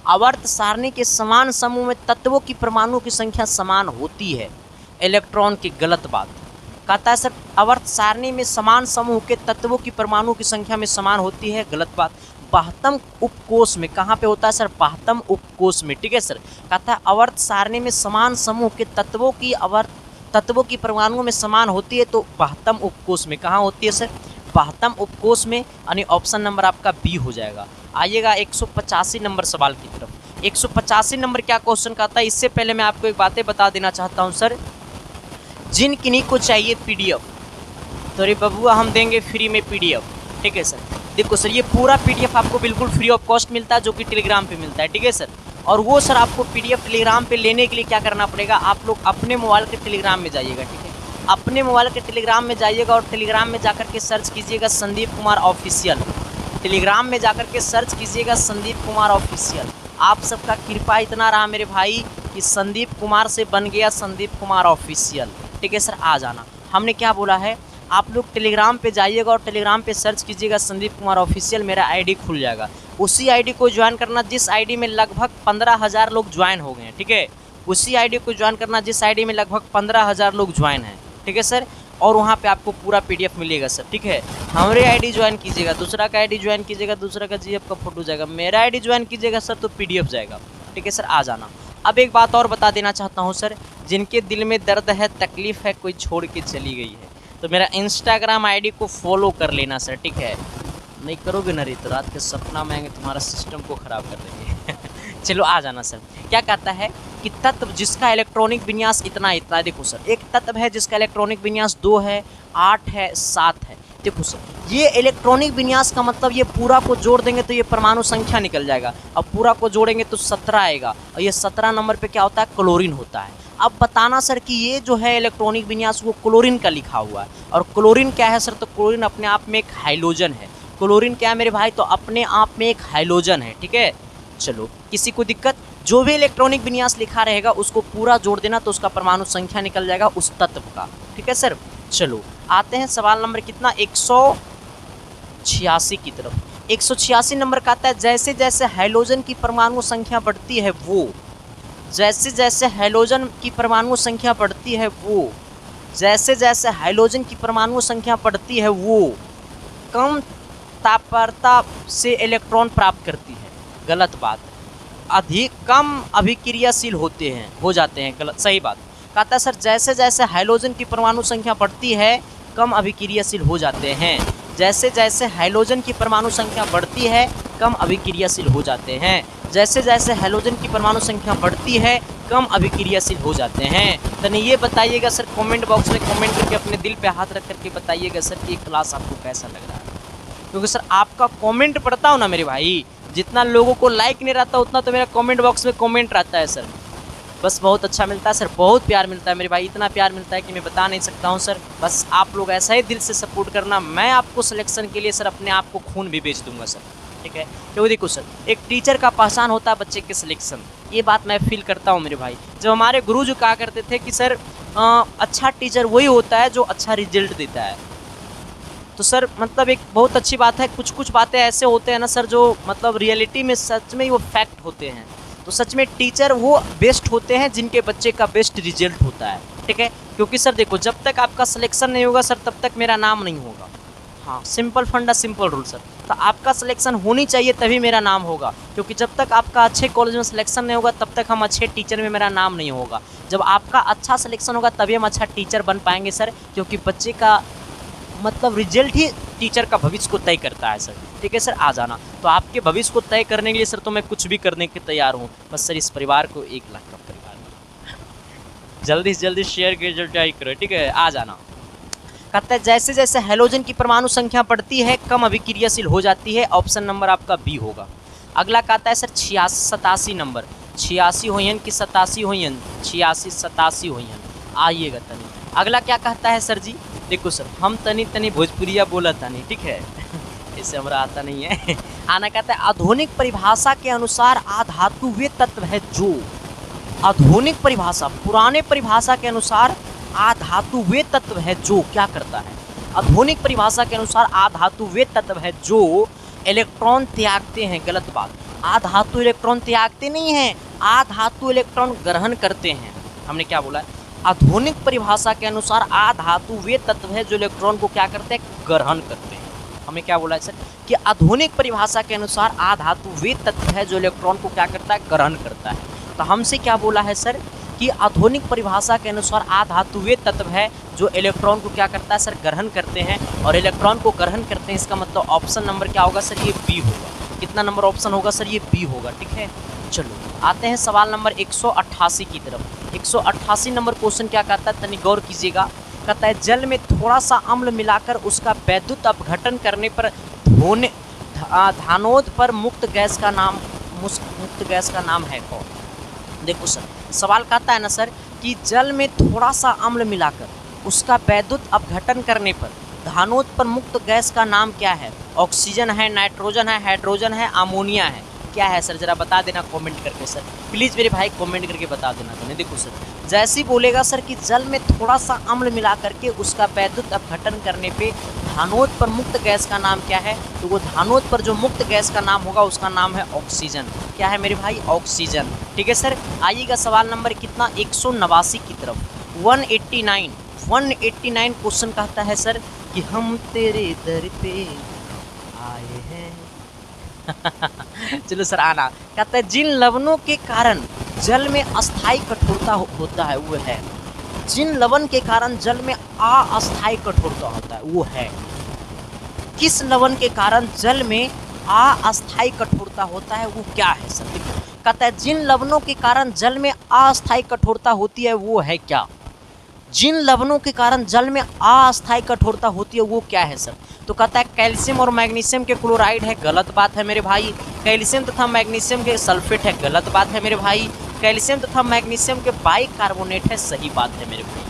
Speaker 1: आवर्त सारणी के समान समूह में तत्वों की परमाणुओं की संख्या समान होती है। इलेक्ट्रॉन की गलत बात कहता है सर, आवर्त सारणी में समान समूह के तत्वों की परमाणुओं की संख्या में समान होती है, गलत बात। 72 उपकोष में कहाँ पे होता है सर, 72 उपकोष में, ठीक है सर। कहता है आवर्त सारणी में समान समूह के तत्वों की परमाणुओं में समान होती है, तो 72 उपकोष में कहाँ होती है सर, 72 उपकोष में, यानी ऑप्शन नंबर आपका बी हो जाएगा। आइएगा 185 नंबर सवाल की तरफ। 185 नंबर क्या क्वेश्चन कहता है, इससे पहले मैं आपको एक बातें बता देना चाहता हूँ सर। जिन किन्हीं को चाहिए पीडीएफ तो अरे बबुआ हम देंगे फ्री में पीडीएफ, ठीक है सर। देखो सर ये पूरा पीडीएफ आपको बिल्कुल फ्री ऑफ कॉस्ट मिलता है, जो कि टेलीग्राम पे मिलता है, ठीक है सर। और वो सर आपको पीडीएफ टेलीग्राम पे लेने के लिए क्या करना पड़ेगा, आप लोग अपने मोबाइल के टेलीग्राम में जाइएगा, ठीक है, अपने मोबाइल के टेलीग्राम में जाइएगा और टेलीग्राम में जाकर के सर्च कीजिएगा संदीप कुमार ऑफिशियल। टेलीग्राम में जाकर के सर्च कीजिएगा संदीप कुमार ऑफिशियल। आप सबका कृपा इतना रहा मेरे भाई कि संदीप कुमार से बन गया संदीप कुमार ऑफिशियल, ठीक है सर, आ जाना। हमने क्या बोला है, आप लोग टेलीग्राम पे जाइएगा और टेलीग्राम पे सर्च कीजिएगा संदीप कुमार ऑफिशियल, मेरा आईडी खुल जाएगा। उसी आईडी को ज्वाइन करना जिस आईडी में लगभग 15,000 लोग ज्वाइन हो गए हैं, ठीक है, उसी आईडी को ज्वाइन करना जिस आईडी में लगभग 15,000 लोग ज्वाइन हैं, ठीक है सर। और वहाँ पे आपको पूरा पीडीएफ मिलेगा सर, ठीक है। हमारे आईडी ज्वाइन कीजिएगा, दूसरा का आईडी ज्वाइन कीजिएगा, दूसरा का जीएफ का फोटो जाएगा, मेरा आईडी ज्वाइन कीजिएगा सर तो पीडीएफ जाएगा, ठीक है सर, आ जाना। अब एक बात और बता देना चाहता हूँ सर, जिनके दिल में दर्द है, तकलीफ़ है, कोई छोड़ के चली गई है, तो मेरा इंस्टाग्राम आईडी को फॉलो कर लेना सर, ठीक है। नहीं करोगे ना रे तो रात के सपना में आएंगे, तुम्हारा सिस्टम को ख़राब कर देंगे चलो आ जाना सर। क्या कहता है कि तत्व जिसका इलेक्ट्रॉनिक विन्यास इतना इतना, देखो सर एक तत्व है जिसका इलेक्ट्रॉनिक विन्यास 2 है, 8 है, 7 है। देखो सर ये इलेक्ट्रॉनिक विन्यास का मतलब ये पूरा को जोड़ देंगे तो ये परमाणु संख्या निकल जाएगा, अब पूरा को जोड़ेंगे तो 17 आएगा, और ये 17 नंबर पे क्या होता है, क्लोरीन होता है। अब बताना सर कि ये जो है इलेक्ट्रॉनिक विन्यास वो क्लोरीन का लिखा हुआ है, और क्लोरीन क्या है सर, तो क्लोरीन अपने आप में एक हाइड्रोजन है। क्लोरीन क्या है मेरे भाई, तो अपने आप में एक हाइड्रोजन है, ठीक है। चलो किसी को दिक्कत, जो भी इलेक्ट्रॉनिक विन्यास लिखा रहेगा उसको पूरा जोड़ देना तो उसका परमाणु संख्या निकल जाएगा उस तत्व का, ठीक है सर। चलो आते हैं सवाल नंबर कितना, 186 की तरफ। 186 नंबर का आता है, जैसे जैसे हाइड्रोजन की परमाणु संख्या बढ़ती है वो, जैसे जैसे हाइड्रोजन की परमाणु संख्या बढ़ती है वो, जैसे जैसे हाइड्रोजन की परमाणु संख्या बढ़ती है वो कम तापमात्रा से इलेक्ट्रॉन प्राप्त करती है, गलत बात। अधिक कम अभिक्रियाशील होते हैं, हो जाते हैं, गलत, सही बात। कहता है सर जैसे जैसे हाइड्रोजन की परमाणु संख्या बढ़ती है कम अभिक्रियाशील हो जाते हैं, जैसे जैसे हाइड्रोजन की परमाणु संख्या बढ़ती है कम अभिक्रियाशील हो जाते हैं, जैसे जैसे हाइड्रोजन की परमाणु संख्या बढ़ती है कम अभिक्रियाशील हो जाते हैं। तो नहीं ये बताइएगा सर, कमेंट बॉक्स में कमेंट करके अपने दिल पे हाथ रख करके बताइएगा सर कि क्लास आपको कैसा लग रहा है, क्योंकि सर आपका कमेंट पढ़ता हूँ ना मेरे भाई, जितना लोगों को लाइक नहीं रहता उतना तो मेरा कमेंट बॉक्स में कमेंट रहता है सर, बस बहुत अच्छा मिलता है सर, बहुत प्यार मिलता है मेरे भाई, इतना प्यार मिलता है कि मैं बता नहीं सकता हूँ सर। बस आप लोग ऐसा ही दिल से सपोर्ट करना, मैं आपको सिलेक्शन के लिए सर अपने आप को खून भी बेच दूंगा सर, ठीक है। क्योंकि देखो सर एक टीचर का पहचान होता है बच्चे के सिलेक्शन, ये बात मैं फील करता हूँ मेरे भाई। जब हमारे गुरु जो कहा करते थे कि सर अच्छा टीचर वही होता है जो अच्छा रिजल्ट देता है, तो सर मतलब एक बहुत अच्छी बात है। कुछ कुछ बातें ऐसे होते हैं ना सर जो मतलब रियलिटी में सच में ही वो फैक्ट होते हैं, तो सच में टीचर वो बेस्ट होते हैं जिनके बच्चे का बेस्ट रिजल्ट होता है, ठीक है। क्योंकि सर देखो जब तक आपका सिलेक्शन नहीं होगा सर तब तक मेरा नाम नहीं होगा, हाँ, सिंपल फंडा सिंपल रूल सर। तो आपका सिलेक्शन होनी चाहिए तभी मेरा नाम होगा, क्योंकि जब तक आपका अच्छे कॉलेज में सिलेक्शन नहीं होगा तब तक हम अच्छे टीचर में मेरा नाम नहीं होगा। जब आपका अच्छा सिलेक्शन होगा तभी हम अच्छा टीचर बन पाएंगे सर, क्योंकि बच्चे का मतलब रिजल्ट ही टीचर का भविष्य को तय करता है सर। ठीक है सर, आ जाना। तो आपके भविष्य को तय करने के लिए सर तो मैं कुछ भी करने के तैयार हूँ। बस सर इस परिवार को 1 लाख का परिवार जल्दी से जल्दी शेयर करो। ठीक है, आ जाना। कहता है जैसे जैसे हैलोजन की परमाणु संख्या बढ़ती है कम अभिक्रियाशील हो जाती है। ऑप्शन नंबर आपका बी होगा। अगला कहता है सर 87 नंबर, 86 होयन कि 87 होयन, 86 होयन। आइएगा तनी। अगला क्या कहता है सर जी, देखो सर हम तनी तनी भोजपुरिया बोला तनी, ठीक है इससे हमारा आता नहीं है आना। कहता है आधुनिक परिभाषा के अनुसार आधातु वे तत्व है जो, आधुनिक परिभाषा, पुराने परिभाषा के अनुसार आधातु वे तत्व है जो क्या करता है। आधुनिक परिभाषा के अनुसार आधातु वे तत्व है जो इलेक्ट्रॉन त्यागते हैं। गलत बात, आधातु इलेक्ट्रॉन त्यागते नहीं हैं, आधातु इलेक्ट्रॉन ग्रहण करते हैं। हमने क्या बोला है, आधुनिक परिभाषा के अनुसार आधातु वे तत्व है जो इलेक्ट्रॉन को क्या करते हैं, ग्रहण करते हैं। हमने क्या बोला है सर कि आधुनिक परिभाषा के अनुसार आधातु वे तत्व है जो इलेक्ट्रॉन को क्या करता है, ग्रहण करता है। तो हमसे क्या बोला है सर कि आधुनिक परिभाषा के अनुसार आधातु वे तत्व है जो इलेक्ट्रॉन को क्या करता है सर, ग्रहण करते हैं। और इलेक्ट्रॉन को ग्रहण करते हैं, इसका मतलब ऑप्शन नंबर क्या होगा सर, ये बी होगा। कितना नंबर ऑप्शन होगा सर, ये बी होगा। ठीक है, चलो आते हैं सवाल नंबर 188 की तरफ। 188 नंबर क्वेश्चन क्या कहता है, तनी गौर कीजिएगा। कहता है जल में थोड़ा सा अम्ल मिलाकर उसका वैद्युत अपघटन करने पर धानोद पर मुक्त गैस का नाम है कौन। देखो सर सवाल कहता है ना सर कि जल में थोड़ा सा अम्ल मिलाकर उसका वैद्युत अपघटन करने पर धानोद पर मुक्त गैस का नाम क्या है। ऑक्सीजन है, नाइट्रोजन है, हाइड्रोजन है, अमोनिया है, क्या है सर, जरा बता देना कमेंट करके सर, प्लीज़ मेरे भाई कमेंट करके बता देना। तो देखो सर जैसे ही बोलेगा सर कि जल में थोड़ा सा अम्ल मिला करके उसका वैद्युत अपघटन करने पे धानोद पर मुक्त गैस का नाम क्या है, तो वो धानोद पर जो मुक्त गैस का नाम होगा उसका नाम है ऑक्सीजन। क्या है मेरे भाई, ऑक्सीजन। ठीक है सर, आइएगा सवाल नंबर कितना 189 की तरफ। 189 क्वेश्चन कहता है सर कि हम तेरे दर पे आए हैं चलो सर आना। कहता है जिन लवणों के कारण जल में अस्थायी कठोरता होता है वो है, जिन लवण के कारण जल में अस्थायी कठोरता होता है वो है। किस लवण के कारण जल में अस्थायी कठोरता होता है वो क्या है सर। कहता है जिन लवणों के कारण जल में अस्थायी कठोरता होती है वो है क्या, जिन लवणों के कारण जल में अस्थायी कठोरता होती है वो क्या है सर। तो कहता है कैल्शियम और मैग्नीशियम के क्लोराइड है। गलत बात है मेरे भाई। कैल्शियम तथा मैग्नीशियम के सल्फेट है। गलत बात है मेरे भाई। कैल्शियम तथा मैग्नीशियम के बाइकार्बोनेट है। सही बात है मेरे भाई।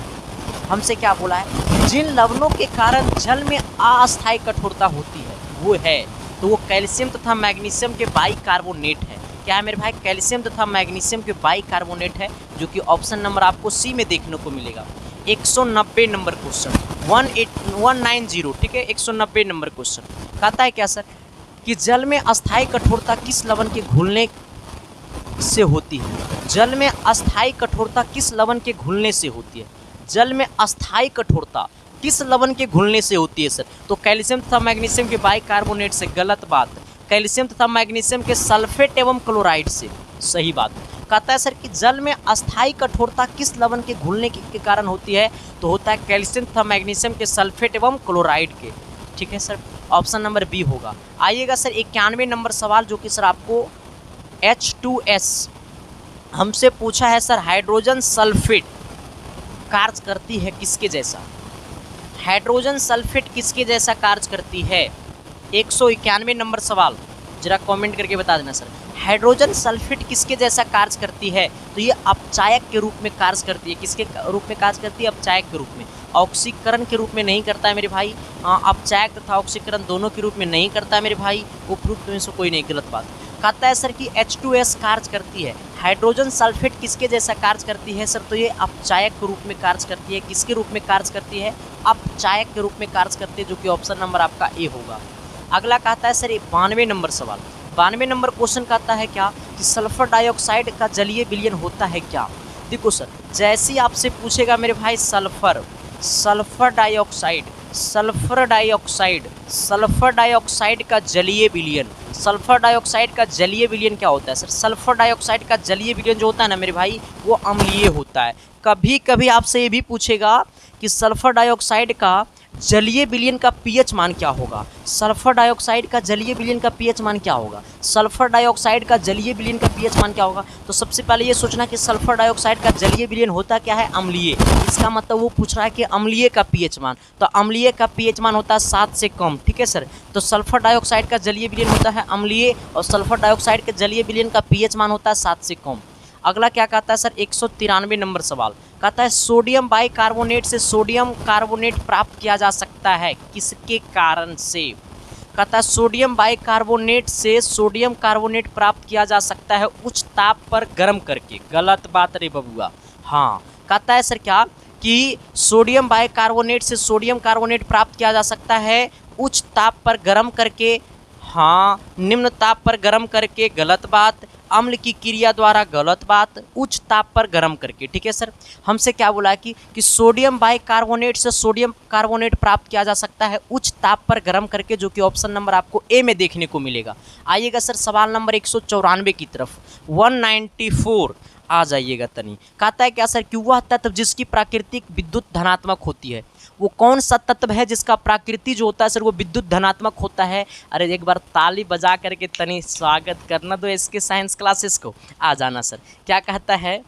Speaker 1: हमसे क्या बोला है, जिन लवणों के कारण जल में अस्थायी कठोरता होती है वो है, तो वो कैल्शियम तथा मैग्नीशियम के बाइकार्बोनेट है। क्या है मेरे भाई, कैल्शियम तथा मैग्नीशियम के बाइकार्बोनेट है, जो कि ऑप्शन नंबर आपको सी में देखने को मिलेगा। 190 नंबर क्वेश्चन 190, ठीक है 190 नंबर क्वेश्चन कहता है क्या सर कि जल में अस्थायी कठोरता किस लवण के घुलने से होती है। जल में अस्थायी कठोरता किस लवण के घुलने से होती है। जल में अस्थायी कठोरता किस लवण के घुलने से होती है सर। तो कैल्शियम तथा मैग्नीशियम के बाइकार्बोनेट से। गलत बात। कैल्शियम तथा मैग्नीशियम के सल्फेट एवं क्लोराइड से। सही बात। कहता है सर कि जल में अस्थायी कठोरता किस लवण के घुलने के कारण होती है, तो होता है कैल्शियम तथा मैग्नीशियम के सल्फेट एवं क्लोराइड के। ठीक है सर, ऑप्शन नंबर बी होगा। आइएगा सर 91 नंबर सवाल, जो कि सर आपको H2S हमसे पूछा है सर। हाइड्रोजन सल्फेट कार्य करती है किसके जैसा। हाइड्रोजन सल्फेट किसके जैसा कार्य करती है। 191 नंबर सवाल, जरा कमेंट करके बता देना सर। हाइड्रोजन सल्फेट किसके जैसा कार्य करती है, तो ये अपचायक के रूप में कार्य करती है। किसके रूप में कार्य करती है, अपचायक के रूप में। ऑक्सीकरण के रूप में नहीं करता है मेरे भाई। अपचायक तथा ऑक्सीकरण दोनों के रूप में नहीं करता है मेरे भाई। वो प्रूफ में से कोई नहीं। गलत बात। कहता है सर कि H2S कार्य करती है। हाइड्रोजन सल्फेट किसके जैसा कार्य करती है सर, तो ये अपचायक के रूप में कार्य करती है। किसके रूप में कार्य करती है, अपचायक के रूप में कार्य करती है, जो कि ऑप्शन नंबर आपका ए होगा। अगला कहता है सर 92 नंबर सवाल। 92 नंबर क्वेश्चन कहता है क्या कि सल्फर डाइऑक्साइड का जलीय विलयन होता है क्या। देखो सर जैसे ही आपसे पूछेगा मेरे भाई sulphur dioxide sulphur dioxide, sulphur dioxide का जलीय विलयन, सल्फर डाइऑक्साइड का जलीय विलयन क्या होता है सर? सल्फर डाइऑक्साइड का जलीय विलयन जो होता है ना मेरे भाई, वो अम्लीय होता है। कभी कभी आपसे ये भी पूछेगा कि सल्फर डाइऑक्साइड का जलीय विलयन का पीएच मान क्या होगा? सल्फर डाइऑक्साइड का जलीय विलयन का पीएच मान क्या होगा? सल्फर डाइऑक्साइड का जलीय विलयन का पीएच मान क्या होगा? तो सबसे पहले ये सोचना कि सल्फर डाइऑक्साइड का जलीय विलयन होता क्या है? अम्लीय। इसका मतलब वो पूछ रहा है कि अम्लीय का पीएच मान, तो अम्लीय का पीएच मान होता है 7 से कम। ठीक है सर, तो सल्फर डाइऑक्साइड का जलीय विलयन होता है अम्लीय और सल्फर डाइऑक्साइड के जलीय विलयन का पीएच मान होता है 7 से कम। अगला क्या कहता है सर? 193 नंबर सवाल कहता है सोडियम बाइकार्बोनेट से सोडियम कार्बोनेट प्राप्त किया जा सकता है, किसके कारण से? कहता है सोडियम बाइकार्बोनेट से सोडियम कार्बोनेट प्राप्त किया जा सकता है उच्च ताप पर गर्म करके। गलत बात रे बबुआ। हाँ, कहता है सर क्या कि सोडियम बाइकार्बोनेट से सोडियम कार्बोनेट प्राप्त किया जा सकता है उच्च ताप पर गर्म करके। हाँ, निम्न ताप पर गर्म करके। गलत बात। अम्ल की क्रिया द्वारा। गलत बात। उच्च ताप पर गर्म करके। ठीक है सर, हमसे क्या बोला है कि सोडियम बाइकार्बोनेट से सोडियम कार्बोनेट प्राप्त किया जा सकता है उच्च ताप पर गर्म करके, जो कि ऑप्शन नंबर आपको ए में देखने को मिलेगा। आइएगा सर सवाल नंबर 194 की तरफ, 194 आ जाइएगा तनी। कहता है क्या सर कि वह तत्व जिसकी प्राकृतिक विद्युत धनात्मक होती है, वो कौन सा तत्व है जिसका प्राकृति जो होता है सर वो विद्युत धनात्मक होता है? अरे एक बार ताली बजा करके तनी स्वागत करना दो इसके साइंस क्लासेस को। आ जाना सर। क्या कहता है,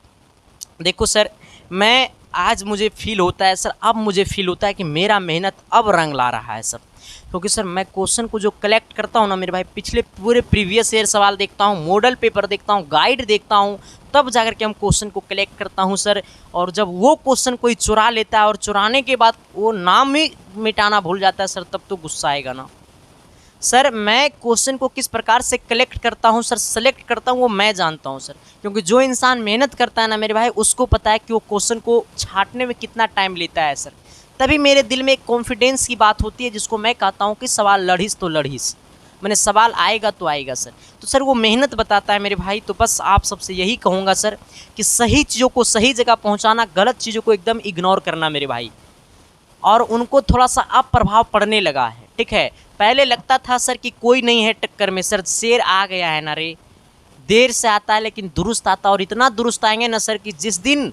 Speaker 1: देखो सर, मैं आज मुझे फील होता है सर, अब मुझे फील होता है कि मेरा मेहनत अब रंग ला रहा है सर, क्योंकि सर मैं क्वेश्चन को जो कलेक्ट करता हूँ ना मेरे भाई, पिछले पूरे प्रीवियस ईयर सवाल देखता हूँ, मॉडल पेपर देखता हूँ, गाइड देखता हूँ, तब जाकर के हम क्वेश्चन को कलेक्ट करता हूँ सर। और जब वो क्वेश्चन कोई चुरा लेता है और चुराने के बाद वो नाम ही मिटाना भूल जाता है सर, तब तो गुस्सा आएगा ना सर। मैं क्वेश्चन को किस प्रकार से कलेक्ट करता हूँ सर, सेलेक्ट करता हूँ, वो मैं जानता हूँ सर, क्योंकि जो इंसान मेहनत करता है ना मेरे भाई, उसको पता है कि वो क्वेश्चन को छांटने में कितना टाइम लेता है सर। तभी मेरे दिल में एक कॉन्फिडेंस की बात होती है, जिसको मैं कहता हूँ कि सवाल लड़ीस तो लड़ीस, मैंने सवाल आएगा तो आएगा सर। तो सर वो मेहनत बताता है मेरे भाई। तो बस आप सबसे यही कहूँगा सर कि सही चीज़ों को सही जगह पहुँचाना, गलत चीज़ों को एकदम इग्नोर करना मेरे भाई। और उनको थोड़ा सा अब प्रभाव पड़ने लगा है। ठीक है, पहले लगता था सर कि कोई नहीं है टक्कर में सर, शेर आ गया है ना रे। देर से आता है लेकिन दुरुस्त आता, और इतना दुरुस्त आएंगे ना सर कि जिस दिन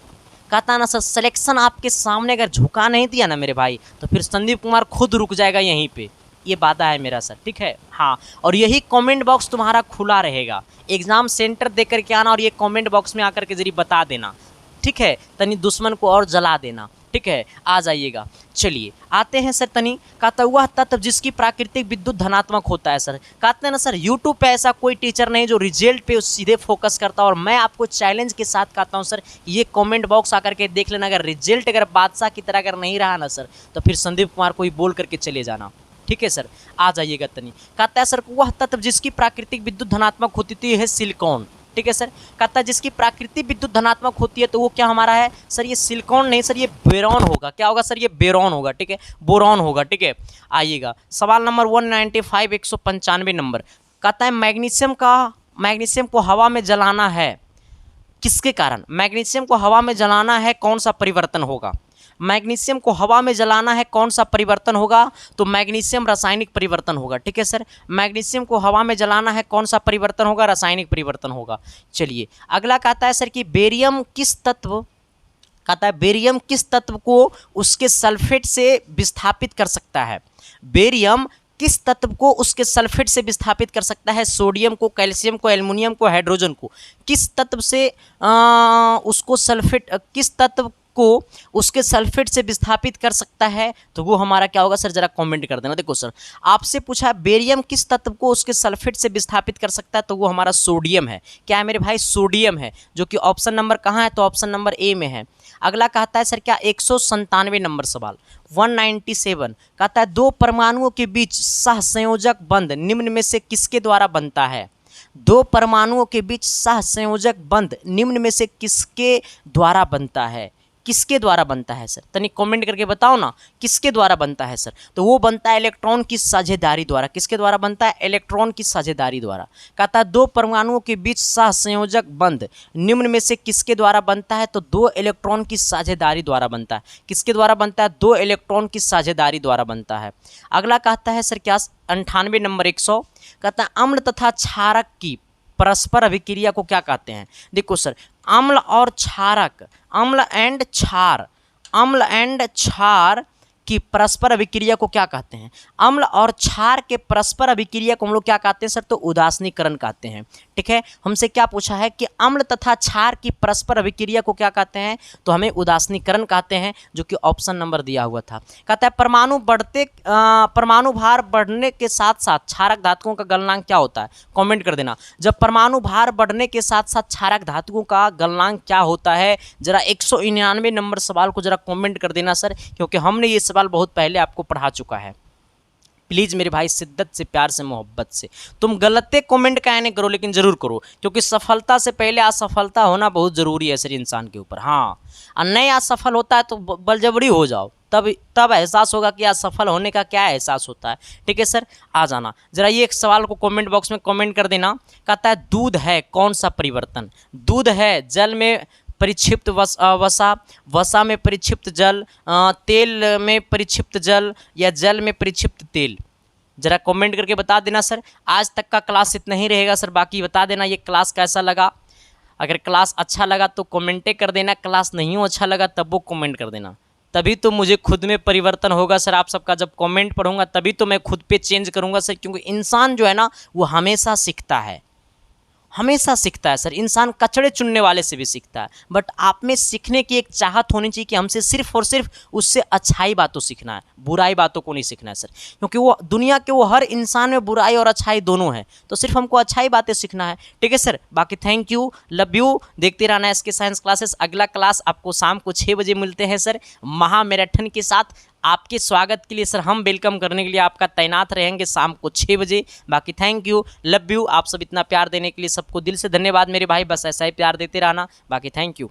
Speaker 1: कहता ना सर सिलेक्शन आपके सामने अगर झुका नहीं दिया ना मेरे भाई, तो फिर संदीप कुमार खुद रुक जाएगा यहीं पे। ये वादा है मेरा सर। ठीक है, हाँ, और यही कमेंट बॉक्स तुम्हारा खुला रहेगा। एग्ज़ाम सेंटर दे करके आना और ये कमेंट बॉक्स में आकर के जरिए बता देना। ठीक है, तनी दुश्मन को और जला देना। ठीक है, आ जाइएगा। चलिए आते हैं सर तनी। कहता हुआ तत्व जिसकी प्राकृतिक विद्युत धनात्मक होता है सर। कहते हैं ना सर यूट्यूब पे ऐसा कोई टीचर नहीं जो रिजल्ट पे सीधे फोकस करता, और मैं आपको चैलेंज के साथ कहता हूं सर, ये कमेंट बॉक्स आकर के देख लेना। अगर रिजल्ट अगर बादशाह की तरह अगर नहीं रहा ना सर, तो फिर संदीप कुमार को ही बोल करके चले जाना। ठीक है सर, आ जाइएगा तनी। कहता है सर वह तत्व जिसकी प्राकृतिक विद्युत धनात्मक होती है सिलिकॉन। ठीक है सर, कहता है जिसकी प्राकृतिक विद्युत धनात्मक होती है, तो वो क्या हमारा है सर? ये सिलिकॉन नहीं सर, ये बोरॉन होगा। क्या होगा सर? ये बोरॉन होगा। ठीक है, बोरॉन होगा। ठीक है, आइएगा सवाल नंबर 195, 195 नंबर। कहता है मैग्नीशियम को हवा में जलाना है, किसके कारण? मैग्नीशियम को हवा में जलाना है, कौन सा परिवर्तन होगा? मैग्नीशियम को हवा में जलाना है, कौन सा परिवर्तन होगा? तो मैग्नीशियम रासायनिक परिवर्तन होगा। ठीक है सर, मैग्नीशियम को हवा में जलाना है, कौन सा परिवर्तन होगा? रासायनिक परिवर्तन होगा। चलिए अगला कहता है सर कि बेरियम किस तत्व, कहता है बेरियम किस तत्व को उसके सल्फेट से विस्थापित कर सकता है? बेरियम किस तत्व को उसके सल्फेट से विस्थापित कर सकता है? सोडियम को, कैल्शियम को, एल्युमिनियम को, हाइड्रोजन को। किस तत्व से उसको सल्फेट, किस तत्व को उसके सल्फेट से विस्थापित कर सकता है? तो वो हमारा क्या होगा सर? जरा कमेंट कर देना। देखो सर, आपसे पूछा है बेरियम किस तत्व को उसके सल्फेट से विस्थापित कर सकता है, तो वो हमारा सोडियम है। क्या है मेरे भाई? सोडियम है, जो कि ऑप्शन नंबर कहाँ है? तो ऑप्शन नंबर ए में है। अगला कहता है सर क्या 197 नंबर सवाल, 197। कहता है दो परमाणुओं के बीच सहसंयोजक बंध निम्न में से किसके द्वारा बनता है? दो परमाणुओं के बीच सहसंयोजक बंध निम्न में से किसके द्वारा बनता है? किसके द्वारा बनता है सर? तनिक कमेंट करके बताओ ना, किसके द्वारा बनता है सर? तो वो बनता है इलेक्ट्रॉन की साझेदारी द्वारा। किसके द्वारा बनता है? इलेक्ट्रॉन की साझेदारी द्वारा। कहता है दो परमाणुओं के बीच सहसंयोजक बंध निम्न में से किसके द्वारा बनता है? तो दो इलेक्ट्रॉन की साझेदारी द्वारा बनता है। किसके द्वारा बनता है? दो इलेक्ट्रॉन की साझेदारी द्वारा बनता है। अगला कहता है सर क्या? 98 नंबर 100 कहता है अम्ल तथा क्षारक की परस्पर अभिक्रिया को क्या कहते हैं? देखो सर, अम्ल और क्षारक, अम्ल एंड क्षार, अम्ल एंड क्षार की परस्पर अभिक्रिया को क्या कहते हैं? अम्ल और क्षार के परस्पर अभिक्रिया को हम लोग क्या कहते हैं सर? तो उदासीनीकरण कहते हैं। ठीक है, हमसे क्या पूछा है कि अम्ल तथा क्षार की परस्पर अभिक्रिया को क्या कहते हैं? तो हमें उदासीनीकरण कहते हैं, जो कि ऑप्शन नंबर दिया हुआ था। कहता है परमाणु भार बढ़ने के साथ साथ क्षारक धातुओं का गलनांक क्या होता है? कमेंट कर देना। जब परमाणु भार बढ़ने के साथ साथ क्षारक धातुओं का गलनांक क्या होता है? जरा 199 नंबर सवाल को जरा कमेंट कर देना सर, क्योंकि हमने ये सवाल बहुत पहले आपको पढ़ा चुका है। प्लीज़ मेरे भाई, शिद्दत से, प्यार से, मोहब्बत से, तुम गलते कमेंट का नहीं करो, लेकिन ज़रूर करो, क्योंकि सफलता से पहले असफलता होना बहुत ज़रूरी है सर इंसान के ऊपर। हाँ, और नहीं असफल होता है तो बलजबरी हो जाओ, तब एहसास होगा कि असफल होने का क्या एहसास होता है। ठीक है सर, आ जाना जरा ये एक सवाल को कमेंट बॉक्स में कमेंट कर देना। कहता है दूध है कौन सा परिवर्तन? दूध है जल में परिक्षिप्त वसा, वसा में परिक्षिप्त जल, तेल में परिक्षिप्त जल, या जल में परिक्षिप्त तेल? जरा कमेंट करके बता देना सर। आज तक का क्लास इतना ही रहेगा सर, बाकी बता देना ये क्लास कैसा लगा। अगर क्लास अच्छा लगा तो कमेंटे कर देना, क्लास नहीं हो अच्छा लगा तब वो कमेंट कर देना, तभी तो मुझे खुद में परिवर्तन होगा सर। आप सबका जब कमेंट पढ़ूंगा तभी तो मैं खुद पे चेंज करूंगा सर, क्योंकि इंसान जो है ना वो हमेशा सीखता है, हमेशा सीखता है सर। इंसान कचड़े चुनने वाले से भी सीखता है, बट आप में सीखने की एक चाहत होनी चाहिए कि हमसे सिर्फ और सिर्फ उससे अच्छाई बातों सीखना है, बुराई बातों को नहीं सीखना है सर, क्योंकि वो दुनिया के वो हर इंसान में बुराई और अच्छाई दोनों है, तो सिर्फ हमको अच्छाई बातें सीखना है। ठीक है सर, बाकी थैंक यू, लव यू, देखते रहना इसके साइंस क्लासेस। अगला क्लास आपको शाम को 6 बजे मिलते हैं सर, महा मैराथन के साथ। आपके स्वागत के लिए सर हम वेलकम करने के लिए आपका तैनात रहेंगे शाम को 6 बजे। बाकी थैंक यू, लव यू, आप सब इतना प्यार देने के लिए सबको दिल से धन्यवाद मेरे भाई, बस ऐसा ही प्यार देते रहना। बाकी थैंक यू।